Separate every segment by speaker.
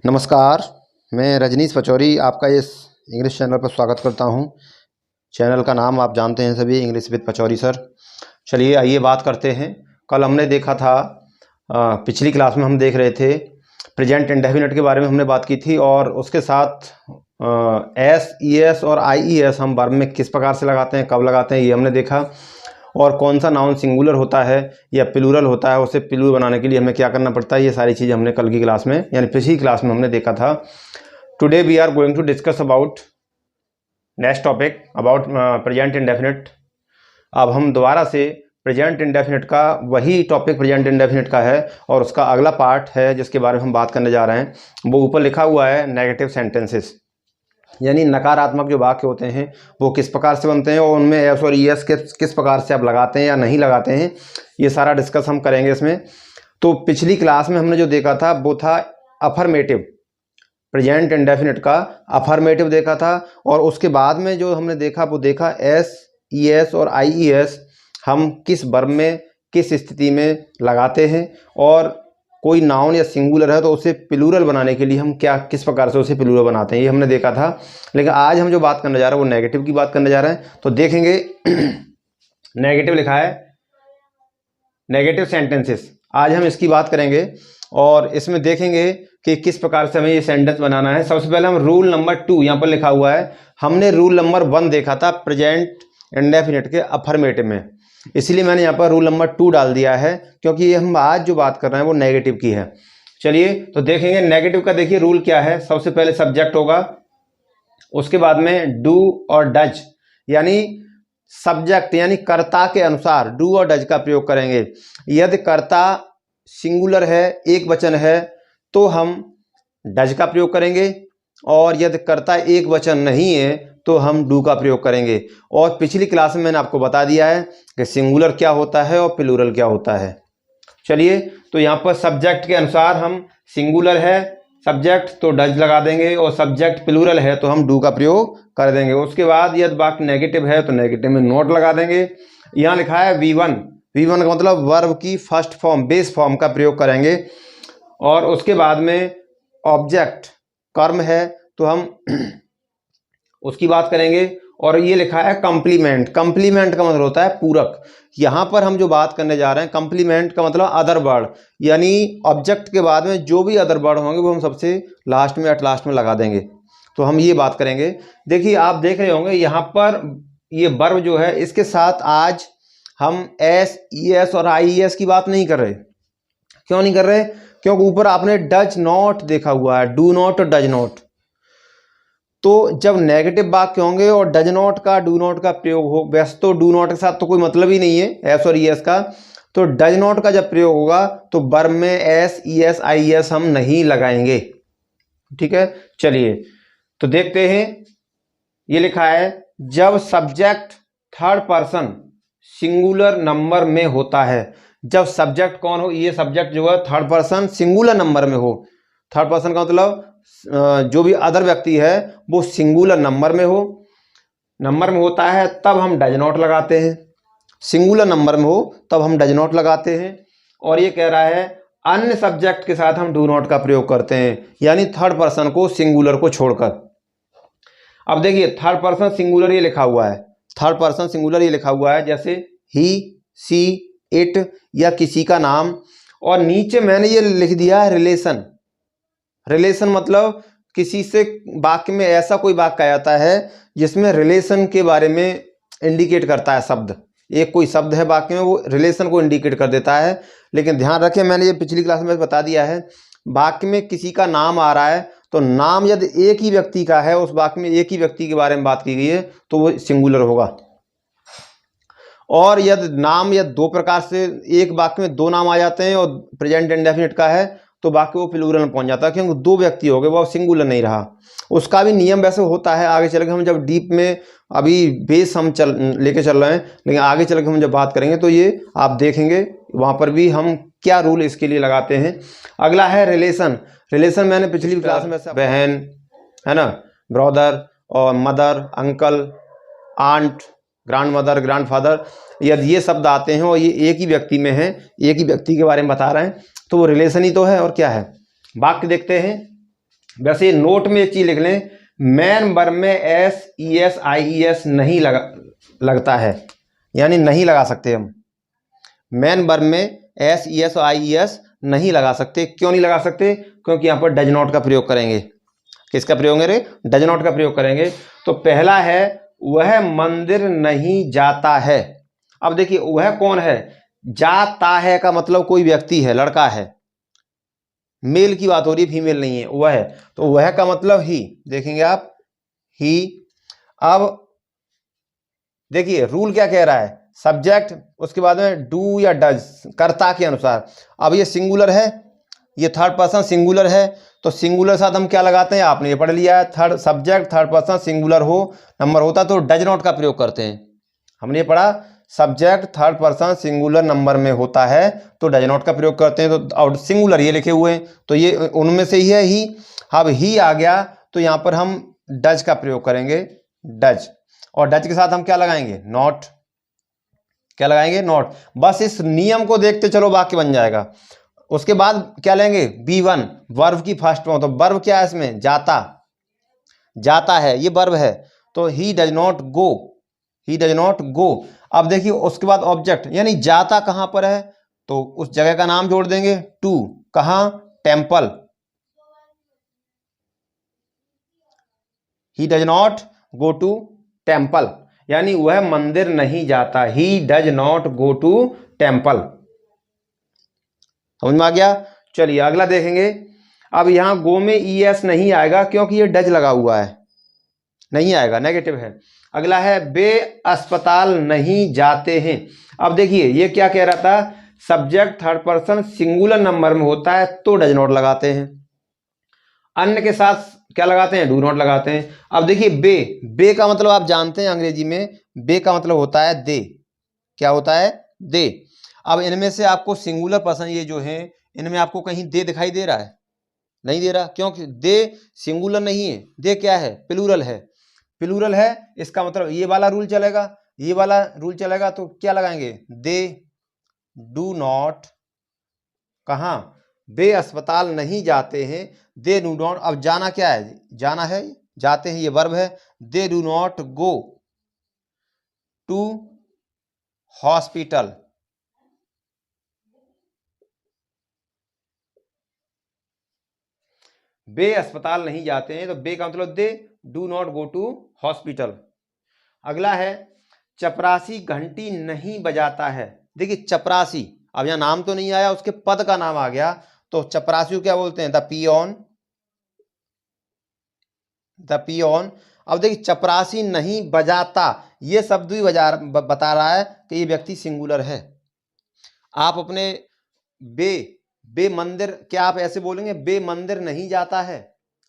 Speaker 1: नमस्कार, मैं रजनीश पचौरी आपका इस इंग्लिश चैनल पर स्वागत करता हूं। चैनल का नाम आप जानते हैं सभी, इंग्लिश विद पचौरी सर। चलिए आइए बात करते हैं। कल हमने देखा था, पिछली क्लास में हम देख रहे थे प्रेजेंट इंडेफिनिट के बारे में हमने बात की थी, और उसके साथ एस, ई एस और आई ई एस हम वर्ब में किस प्रकार से लगाते हैं, कब लगाते हैं, ये हमने देखा। और कौन सा नाउन सिंगुलर होता है या प्लूरल होता है, उसे प्लूरल बनाने के लिए हमें क्या करना पड़ता है, ये सारी चीज़ हमने कल की क्लास में यानी पिछली क्लास में हमने देखा था। Today we are going to discuss about next topic about present indefinite. अब हम दोबारा से प्रेजेंट इंडेफिनिट का वही टॉपिक प्रेजेंट इंडेफिनिट का है, और उसका अगला पार्ट है जिसके बारे में हम बात करने जा रहे हैं। वो ऊपर लिखा हुआ है नेगेटिव सेंटेंसेस, यानी नकारात्मक जो वाक्य होते हैं वो किस प्रकार से बनते हैं, और उनमें एस और ई एस किस प्रकार से आप लगाते हैं या नहीं लगाते हैं, ये सारा डिस्कस हम करेंगे इसमें। तो पिछली क्लास में हमने जो देखा था वो था अफर्मेटिव, प्रेजेंट इंडेफिनिट का अफर्मेटिव देखा था। और उसके बाद में जो हमने देखा वो देखा एस, ई एस और आई ई एस हम किस वर्ब में किस स्थिति में लगाते हैं, और कोई नाउन या सिंगुलर है तो उसे प्लूरल बनाने के लिए हम किस प्रकार से उसे प्लूरल बनाते हैं, ये हमने देखा था। लेकिन आज हम जो बात करने जा रहे हैं वो नेगेटिव की बात करने जा रहे हैं। तो देखेंगे नेगेटिव लिखा है नेगेटिव सेंटेंसेस, आज हम इसकी बात करेंगे और इसमें देखेंगे कि किस प्रकार से हमें ये सेंटेंस बनाना है। सबसे पहले हम रूल नंबर 2 यहाँ पर लिखा हुआ है, हमने रूल नंबर 1 देखा था प्रेजेंट इंडेफिनिट के अफर्मेटिव में, इसलिए मैंने यहाँ पर रूल नंबर 2 डाल दिया है, क्योंकि ये हम आज जो बात कर रहे हैं वो नेगेटिव की है। चलिए तो देखेंगे नेगेटिव का। देखिए रूल क्या है, सबसे पहले सब्जेक्ट होगा, उसके बाद में डू और डज, यानी सब्जेक्ट यानी कर्ता के अनुसार डू और डज का प्रयोग करेंगे। यदि कर्ता सिंगुलर है, एक वचन है, तो हम डज का प्रयोग करेंगे, और यदि कर्ता एक वचन नहीं है तो हम डू का प्रयोग करेंगे। और पिछली क्लास में मैंने आपको बता दिया है कि सिंगुलर क्या होता है और प्लूरल क्या होता है। चलिए तो यहाँ पर सब्जेक्ट के अनुसार हम सिंगुलर है सब्जेक्ट तो डज लगा देंगे, और सब्जेक्ट प्लूरल है तो हम डू का प्रयोग कर देंगे। उसके बाद यदि वाक्य नेगेटिव है तो नेगेटिव में नोट लगा देंगे। यहाँ लिखा है V1, V1 का मतलब वर्ब की फर्स्ट फॉर्म, बेस फॉर्म का प्रयोग करेंगे। और उसके बाद में ऑब्जेक्ट कर्म है तो हम उसकी बात करेंगे। और ये लिखा है कंप्लीमेंट, कंप्लीमेंट का मतलब होता है पूरक। यहाँ पर हम जो बात करने जा रहे हैं कंप्लीमेंट का मतलब अदर वर्ड, यानी ऑब्जेक्ट के बाद में जो भी अदर वर्ड होंगे वो हम सबसे लास्ट में, एट लास्ट में लगा देंगे। तो हम ये बात करेंगे। देखिए आप देख रहे होंगे यहाँ पर ये वर्ब जो है इसके साथ आज हम एस, ई एस और आई ई एस की बात नहीं कर रहे। क्यों नहीं कर रहे? क्योंकि ऊपर आपने डज नॉट देखा हुआ है, डू नॉट और डज नॉट। तो जब नेगेटिव वाक्य होंगे और डज नॉट का, डू नॉट का प्रयोग हो, वैसे तो डू नॉट के साथ तो कोई मतलब ही नहीं है एस और ई एस का, तो डज नॉट का जब प्रयोग होगा तो वर्ब में S, E S, I S हम नहीं लगाएंगे। ठीक है, चलिए तो देखते हैं। ये लिखा है जब subject third person singular number में होता है। जब सब्जेक्ट कौन हो, ये सब्जेक्ट जो है थर्ड पर्सन सिंगुलर नंबर में हो। थर्ड पर्सन का मतलब जो भी अदर व्यक्ति है वो सिंगुलर नंबर में हो, नंबर में होता है तब हम डज नॉट लगाते हैं। सिंगुलर नंबर में हो तब हम डज नॉट लगाते हैं। और ये कह रहा है अन्य सब्जेक्ट के साथ हम डू नॉट का प्रयोग करते हैं, यानी थर्ड पर्सन को, सिंगुलर को छोड़कर। अब देखिए थर्ड पर्सन सिंगुलर ये लिखा हुआ है, थर्ड पर्सन सिंगुलर ये लिखा हुआ है, जैसे ही, सी, इट या किसी का नाम। और नीचे मैंने ये लिख दिया है रिलेशन। रिलेशन मतलब किसी से वाक्य में ऐसा कोई वाक्य आ जाता है जिसमें रिलेशन के बारे में इंडिकेट करता है शब्द। एक कोई शब्द है वाक्य में, वो रिलेशन को इंडिकेट कर देता है। लेकिन ध्यान रखें, मैंने ये पिछली क्लास में बता दिया है, वाक्य में किसी का नाम आ रहा है तो नाम यदि एक ही व्यक्ति का है, उस वाक्य में एक ही व्यक्ति के बारे में बात की गई है तो वो सिंगुलर होगा। और यदि नाम या दो प्रकार से एक वाक्य में दो नाम आ जाते हैं और प्रेजेंट इंडेफिनिट का है तो वाक्य वो प्लूरल में पहुंच जाता है, क्योंकि दो व्यक्ति हो गए, वो सिंगुलर नहीं रहा। उसका भी नियम वैसे होता है, आगे चल के हम जब डीप में, अभी बेस हम लेके चल रहे हैं, लेकिन आगे चल के हम जब बात करेंगे तो ये आप देखेंगे वहाँ पर भी हम क्या रूल इसके लिए लगाते हैं। अगला है रिलेशन। रिलेशन मैंने पिछली क्लास में बहन है ना, ब्रदर और mother, uncle, aunt, grandmother, grandfather, यदि ये शब्द आते हैं और ये एक ही व्यक्ति में है, एक ही व्यक्ति के बारे में बता रहे हैं, तो वो रिलेशन ही तो है। और क्या है, वाक्य देखते हैं। वैसे नोट में एक चीज लिख लें, मैन वर्ब में SES नहीं लगता है, यानी नहीं लगा सकते हम। मैन वर्ब में SES नहीं लगा सकते। क्यों नहीं लगा सकते? क्योंकि यहाँ पर डज नॉट का प्रयोग करेंगे। किसका प्रयोग करेंगे? डज नॉट का प्रयोग करेंगे। तो पहला है, वह मंदिर नहीं जाता है। अब देखिए, वह कौन है? जाता है का मतलब कोई व्यक्ति है, लड़का है, मेल की बात हो रही है, फीमेल नहीं है। वह है, तो वह का मतलब ही, देखेंगे आप, ही। अब देखिए रूल क्या कह रहा है, सब्जेक्ट, उसके बाद में डू या डज, कर्ता के अनुसार। अब ये सिंगुलर है, ये थर्ड पर्सन सिंगुलर है, तो सिंगुलर साथ हम क्या लगाते हैं, आपने ये पढ़ लिया है, third subject third person singular हो, नंबर होता तो डज नॉट का प्रयोग करते हैं। हमने ये पढ़ा, subject third person singular number में होता है तो डज नॉट का प्रयोग करते हैं। तो और सिंगुलर ये लिखे हुए हैं, तो ये उनमें से ही है, ही। अब ही आ गया तो यहाँ पर हम डज का प्रयोग करेंगे, डज। और डज के साथ हम क्या लगाएंगे? नॉट। क्या लगाएंगे? नॉट। बस इस नियम को देखते चलो, वाक्य बन जाएगा। उसके बाद क्या लेंगे? B1, वर्ब की फर्स्ट फॉर्म। तो वर्ब क्या है इसमें? जाता, जाता है, ये वर्ब है। तो ही does not go, he does not गो। अब देखिए उसके बाद ऑब्जेक्ट, यानी जाता कहां पर है, तो उस जगह का नाम जोड़ देंगे, टू। कहां? Temple. He does not go to temple, यानी वह मंदिर नहीं जाता। He does not go to temple. समझ में आ गया? चलिए अगला देखेंगे। अब यहां गो में ES नहीं आएगा क्योंकि ये डज लगा हुआ है, नहीं आएगा, नेगेटिव है। अगला है, वे अस्पताल नहीं जाते हैं। अब देखिए ये क्या कह रहा था, subject third person singular number में होता है तो डज नॉट लगाते हैं, अन्य के साथ क्या लगाते हैं? डू नॉट लगाते हैं। अब देखिए बे, बे का मतलब आप जानते हैं अंग्रेजी में, बे का मतलब होता है दे। क्या होता है? दे। अब इनमें से आपको सिंगुलर पर्सन ये जो है, इनमें आपको कहीं दे दिखाई दे रहा है? नहीं दे रहा, क्योंकि दे सिंगुलर नहीं है, दे क्या है? प्लूरल है। प्लूरल है, इसका मतलब ये वाला रूल चलेगा, ये वाला रूल चलेगा। तो क्या लगाएंगे? दे डू नॉट, कहां? वे अस्पताल नहीं जाते हैं, दे डू नॉट। अब जाना क्या है? जाना है, जाते हैं, ये वर्ब है। They do not go to hospital. वे अस्पताल नहीं जाते हैं, तो बे का मतलब they do not go to hospital. अगला है, चपरासी घंटी नहीं बजाता है। देखिए चपरासी, अब यहां नाम तो नहीं आया, उसके पद का नाम आ गया, तो चपरासी को क्या बोलते हैं? The peon, the peon. अब देखिए चपरासी नहीं बजाता, ये शब्द भी बता रहा है कि ये व्यक्ति सिंगुलर है। आप अपने बे, बे मंदिर, क्या आप ऐसे बोलेंगे बे मंदिर नहीं जाता है?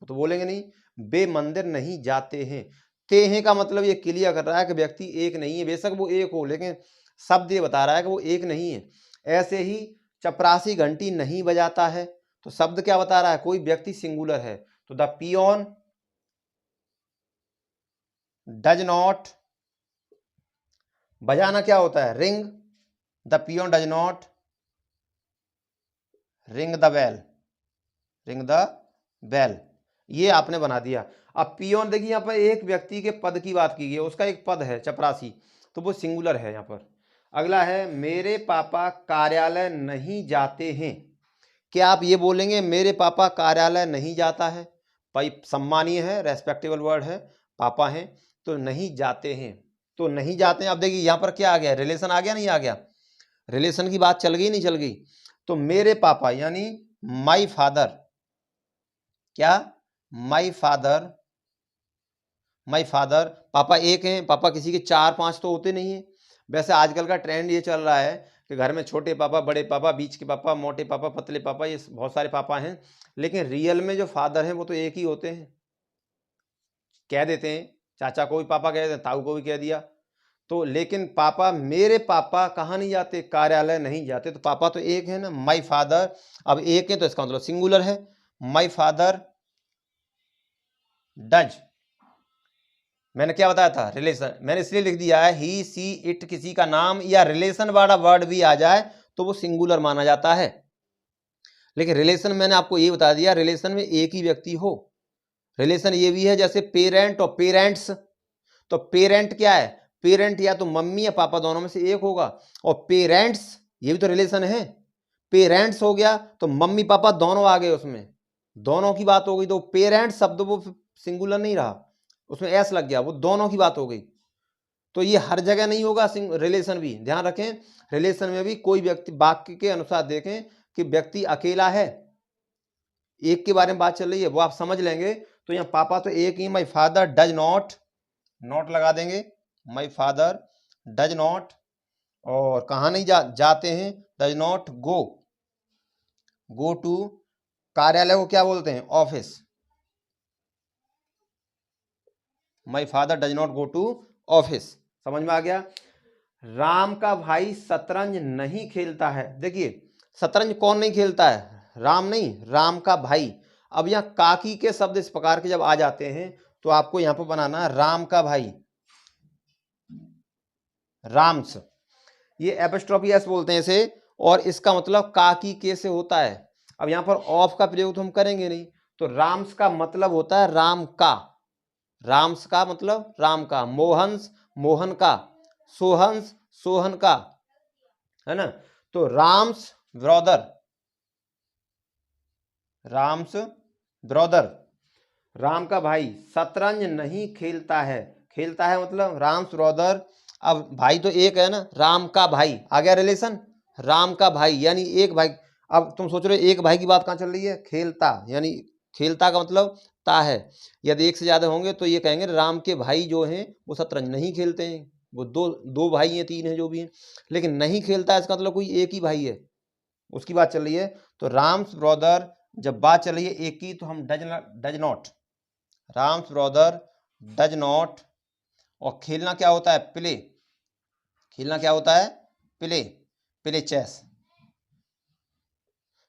Speaker 1: तो बोलेंगे नहीं, बे मंदिर नहीं जाते हैं। ते हैं का मतलब ये क्लियर कर रहा है कि व्यक्ति एक नहीं है, बेशक वो एक हो, लेकिन शब्द ये बता रहा है कि वो एक नहीं है। ऐसे ही चपरासी घंटी नहीं बजाता है, तो शब्द क्या बता रहा है? कोई व्यक्ति सिंगुलर है। तो द पियोन डज नॉट, बजाना क्या होता है? Ring, the peon does not ring the bell, ring the bell. ये आपने बना दिया। अब पियोन, देखिए यहाँ पर एक व्यक्ति के पद की बात की गई है, उसका एक पद है चपरासी, तो वो सिंगुलर है यहाँ पर। अगला है, मेरे पापा कार्यालय नहीं जाते हैं। क्या आप ये बोलेंगे मेरे पापा कार्यालय नहीं जाता है? भाई सम्मानीय है, रेस्पेक्टेबल वर्ड है, पापा हैं, तो नहीं जाते हैं, तो नहीं जाते हैं। अब देखिए यहाँ पर क्या आ गया? रिलेशन आ गया, नहीं आ गया? रिलेशन की बात चल गई, नहीं चल गई? तो मेरे पापा यानी माई फादर, क्या? My father, my father. पापा एक हैं, पापा किसी के चार पांच तो होते नहीं है। वैसे आजकल का ट्रेंड ये चल रहा है कि घर में छोटे पापा, बड़े पापा, बीच के पापा, मोटे पापा, पतले पापा, ये बहुत सारे पापा हैं, लेकिन रियल में जो फादर हैं वो तो एक ही होते हैं। कह देते हैं, चाचा को भी पापा कह देते हैं, ताऊ को भी कह दिया, तो लेकिन पापा, मेरे पापा कहाँ नहीं जाते? कार्यालय नहीं जाते। तो पापा तो एक है ना, माई फादर। अब एक है तो इसका मतलब सिंगुलर है, माई फादर डज। मैंने क्या बताया था? रिलेशन। मैंने इसलिए लिख दिया है ही सी इट, किसी का नाम या रिलेशन वाला वर्ड भी आ जाए तो वो सिंगुलर माना जाता है। लेकिन रिलेशन मैंने आपको ये बता दिया, रिलेशन में एक ही व्यक्ति हो रिलेशन ये भी है जैसे पेरेंट और पेरेंट्स। तो पेरेंट क्या है, पेरेंट या तो मम्मी या पापा दोनों में से एक होगा, और पेरेंट्स ये भी तो रिलेशन है। पेरेंट्स हो गया तो मम्मी पापा दोनों आ गए, उसमें दोनों की बात हो गई, तो पेरेंट्स शब्द वो सिंगुलर नहीं रहा, उसमें एस लग गया, वो दोनों की बात हो गई। तो ये हर जगह नहीं होगा रिलेशन भी, ध्यान रखें। रिलेशन में भी कोई व्यक्ति, वाक्य के अनुसार देखें कि व्यक्ति अकेला है, एक के बारे में बात चल रही है, वो आप समझ लेंगे। तो यहाँ पापा तो एक ही, my father does not, not लगा देंगे, माई फादर डज नॉट, और कहाँ नहीं जाते हैं, does not go, go to, कार्यालय को क्या बोलते हैं, office, my father does not go to office. समझ में आ गया। राम का भाई शतरंज नहीं खेलता है। देखिए शतरंज कौन नहीं खेलता है, राम नहीं, राम का भाई। अब यहाँ काकी के शब्द इस प्रकार के जब आ जाते हैं तो आपको यहाँ पर बनाना राम का भाई, राम्स, ये एपोस्ट्रोफी एस बोलते हैं इसे, और इसका मतलब काकी के से होता है। अब यहाँ पर ऑफ का प्रयोग तो हम करेंगे नहीं, तो राम्स का मतलब होता है राम का, राम्स का मतलब राम का, मोहंस मोहन का, सोहंस सोहन का, है ना। तो राम्स ब्रदर, राम्स ब्रदर, राम का भाई शतरंज नहीं खेलता है, खेलता है मतलब राम्स ब्रदर। अब भाई तो एक है ना, राम का भाई आ गया रिलेशन, राम का भाई यानी एक भाई। अब तुम सोच रहे हो एक भाई की बात कहाँ चल रही है, खेलता, यानी खेलता का मतलब ता है। यदि एक से ज्यादा होंगे तो ये कहेंगे राम के भाई जो हैं वो शतरंज नहीं खेलते हैं, वो दो दो भाई हैं, तीन हैं, जो भी हैं, लेकिन नहीं खेलता है इसका मतलब कोई एक ही भाई है, उसकी बात चल रही है। तो राम्स ब्रदर जब बात चल रही है एक की, तो हम does not, Ram's brother does not, और खेलना क्या होता है, प्ले, खेलना क्या होता है, play, play chess,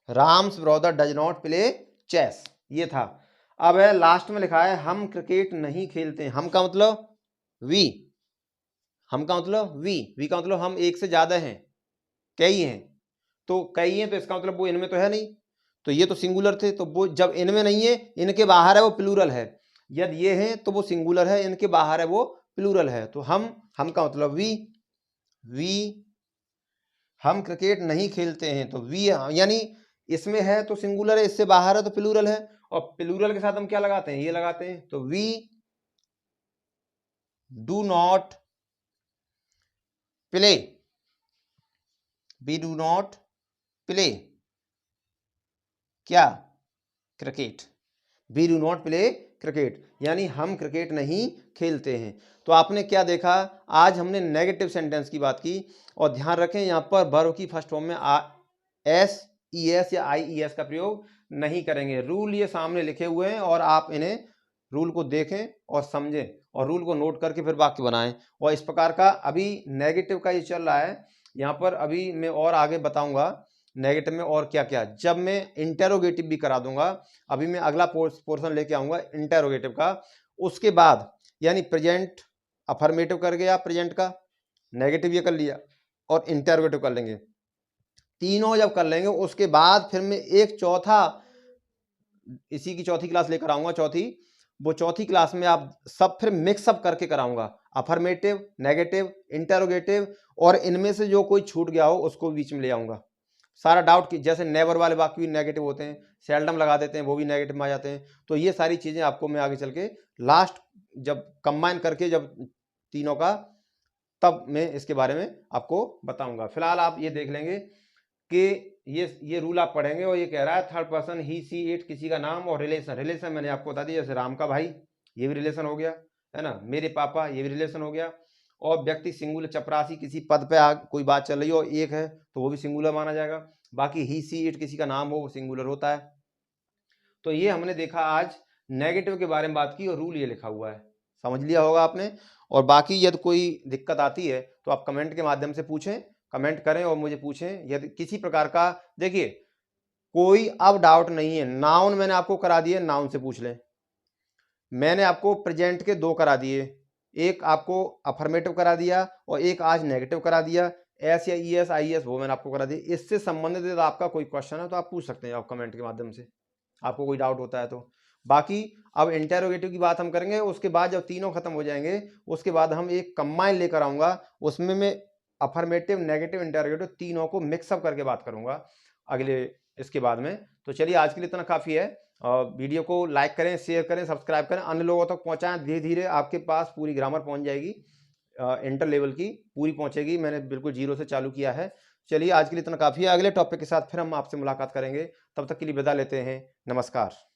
Speaker 1: Ram's brother does not play chess, ये था। अब है लास्ट में लिखा है हम क्रिकेट नहीं खेलते। हम का मतलब वी, हम का मतलब वी का मतलब हम एक से ज्यादा हैं, कई हैं, तो कई हैं तो इसका मतलब वो इनमें तो है नहीं, तो ये तो सिंगुलर थे, तो वो जब इनमें नहीं है, इनके बाहर है, वो प्लूरल है। यदि ये है तो वो सिंगुलर है, इनके बाहर है वो प्लूरल है। तो हम का मतलब वी हम क्रिकेट नहीं खेलते हैं, तो वी यानी इसमें है तो सिंगुलर है, इससे बाहर है तो प्लूरल है, और प्लूरल के साथ हम क्या लगाते हैं, ये लगाते हैं। तो we do not play, we do not play क्या, cricket, we do not play cricket, यानी हम क्रिकेट नहीं खेलते हैं। तो आपने क्या देखा, आज हमने नेगेटिव सेंटेंस की बात की, और ध्यान रखें यहाँ पर वर्ब की फर्स्ट फॉर्म में एस ई एस या आई ई एस का प्रयोग नहीं करेंगे। रूल ये सामने लिखे हुए हैं, और आप इन्हें रूल को देखें और समझें, और रूल को नोट करके फिर वाक्य बनाएं। और इस प्रकार का अभी नेगेटिव का ये चल रहा है यहाँ पर, अभी मैं और आगे बताऊंगा नेगेटिव में और क्या क्या, जब मैं इंटेरोगेटिव भी करा दूंगा। अभी मैं अगला पोर्शन लेके आऊंगा इंटेरोगेटिव का, उसके बाद यानी प्रेजेंट अफर्मेटिव कर गया, प्रेजेंट का नेगेटिव ये कर लिया, और इंटेरोगेटिव कर लेंगे, तीनों जब कर लेंगे उसके बाद फिर मैं एक चौथा, इसी की चौथी क्लास लेकर आऊंगा, चौथी, वो चौथी क्लास में आप सब फिर मिक्सअप करके कराऊंगा, अफर्मेटिव, नेगेटिव, इंटेरोगेटिव, और इनमें से जो कोई छूट गया हो उसको बीच में ले आऊंगा। सारा डाउट की, जैसे नेवर वाले वाक्य भी नेगेटिव होते हैं, सेल्डम लगा देते हैं, वो भी नेगेटिव में आ जाते हैं। तो ये सारी चीजें आपको मैं आगे चल के लास्ट जब कंबाइन करके जब तीनों का, तब मैं इसके बारे में आपको बताऊंगा। फिलहाल आप ये देख लेंगे कि ये रूल आप पढ़ेंगे, और ये कह रहा है third person he see it, किसी का नाम, और रिलेशन, रिलेशन मैंने आपको बता दिया, जैसे राम का भाई ये भी रिलेशन हो गया, है ना, मेरे पापा ये भी रिलेशन हो गया, और व्यक्ति सिंगुलर चपरासी, किसी पद पे कोई बात चल रही हो एक है तो वो भी सिंगुलर माना जाएगा। बाकी ही सी इट किसी का नाम हो वो सिंगुलर होता है। तो ये हमने देखा आज नेगेटिव के बारे में बात की, और रूल ये लिखा हुआ है, समझ लिया होगा आपने। और बाकी यदि कोई दिक्कत आती है तो आप कमेंट के माध्यम से पूछें, कमेंट करें और मुझे पूछें यदि किसी प्रकार का। देखिए कोई अब डाउट नहीं है, नाउन मैंने आपको करा दिए, नाउन से पूछ लें। मैंने आपको प्रेजेंट के दो करा दिए, एक आपको अफर्मेटिव करा दिया और एक आज नेगेटिव करा दिया, एस या ई एस आई एस वो मैंने आपको करा दिया। इससे संबंधित यदि आपका कोई क्वेश्चन है तो आप पूछ सकते हैं, आप कमेंट के माध्यम से, आपको कोई डाउट होता है तो। बाकी अब इंटेरोगेटिव की बात हम करेंगे, उसके बाद जब तीनों खत्म हो जाएंगे उसके बाद हम एक कंबाइन लेकर आऊँगा, उसमें मैं अफर्मेटिव, नेगेटिव, इंटेरोगेटिव तीनों को मिक्सअप करके बात करूँगा अगले इसके बाद में। तो चलिए आज के लिए इतना काफ़ी है। वीडियो को लाइक करें, शेयर करें, सब्सक्राइब करें, अन्य लोगों तक पहुँचाएँ। धीरे धीरे आपके पास पूरी ग्रामर पहुँच जाएगी, इंटर लेवल की पूरी पहुँचेगी। मैंने बिल्कुल जीरो से चालू किया है। चलिए आज के लिए इतना काफ़ी है, अगले टॉपिक के साथ फिर हम आपसे मुलाकात करेंगे। तब तक के लिए विदा लेते हैं, नमस्कार।